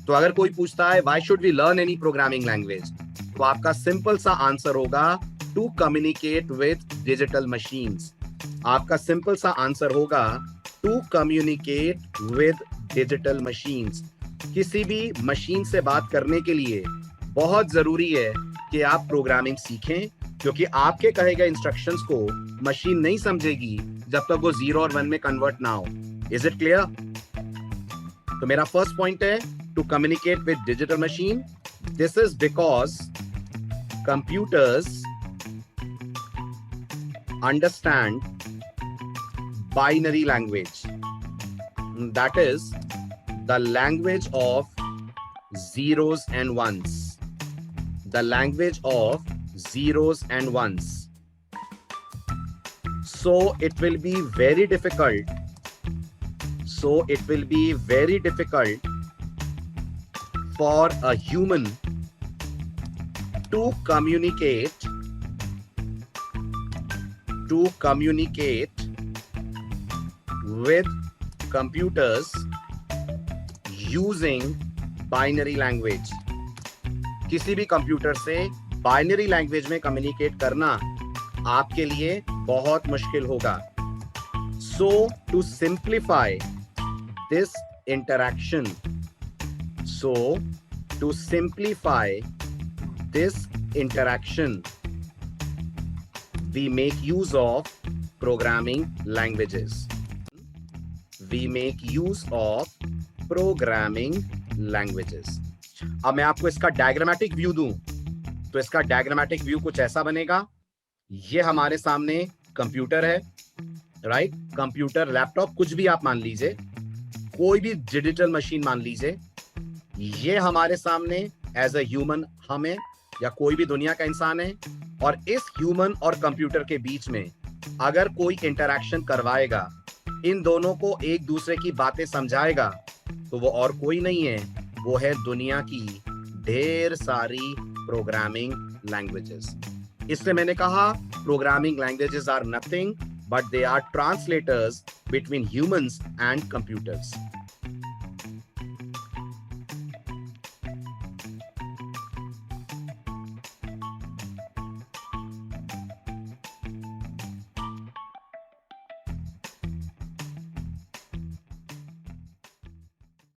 तो अगर कोई पूछता है why should we learn any programming language, तो आपका सिंपल सा आंसर होगा to communicate with digital machines. आपका सिंपल सा आंसर होगा to communicate with digital machines. किसी भी मशीन से बात करने के लिए बहुत जरूरी है कि आप प्रोग्रामिंग सीखें, क्योंकि आपके कहे गए इंस्ट्रक्शंस को मशीन नहीं समझेगी जब तक वो 0 और 1 में कन्वर्ट ना हो। Is it clear? तो मेरा फर्स्ट पॉइंट है to communicate with digital machine. This is because computers understand binary language, that is the language of zeros and ones, the language of zeros and ones. So it will be very difficult for a human to communicate with computers using binary language। किसी भी computer से binary language में communicate करना आपके लिए बहुत मुश्किल होगा। So to simplify this interaction, we make use of programming languages. अब मैं आपको इसका डायग्रामेटिक व्यू दूं, तो इसका डायग्रामेटिक व्यू कुछ ऐसा बनेगा। ये हमारे सामने कंप्यूटर है, राइट? कंप्यूटर, लैपटॉप, कुछ भी आप मान लीजिए, कोई भी डिजिटल मशीन मान लीजिए। ये हमारे सामने एज अ ह्यूमन हम है, या कोई भी दुनिया का इंसान है, और इस ह्यूमन और कंप्यूटर के बीच में अगर कोई इंटरैक्शन करवाएगा, इन दोनों को एक दूसरे की बातें समझाएगा, तो वो और कोई नहीं है, वो है दुनिया की ढेर सारी प्रोग्रामिंग लैंग्वेजेस। इसलिए मैंने कहा programming languages are nothing but they are translators between humans and computers.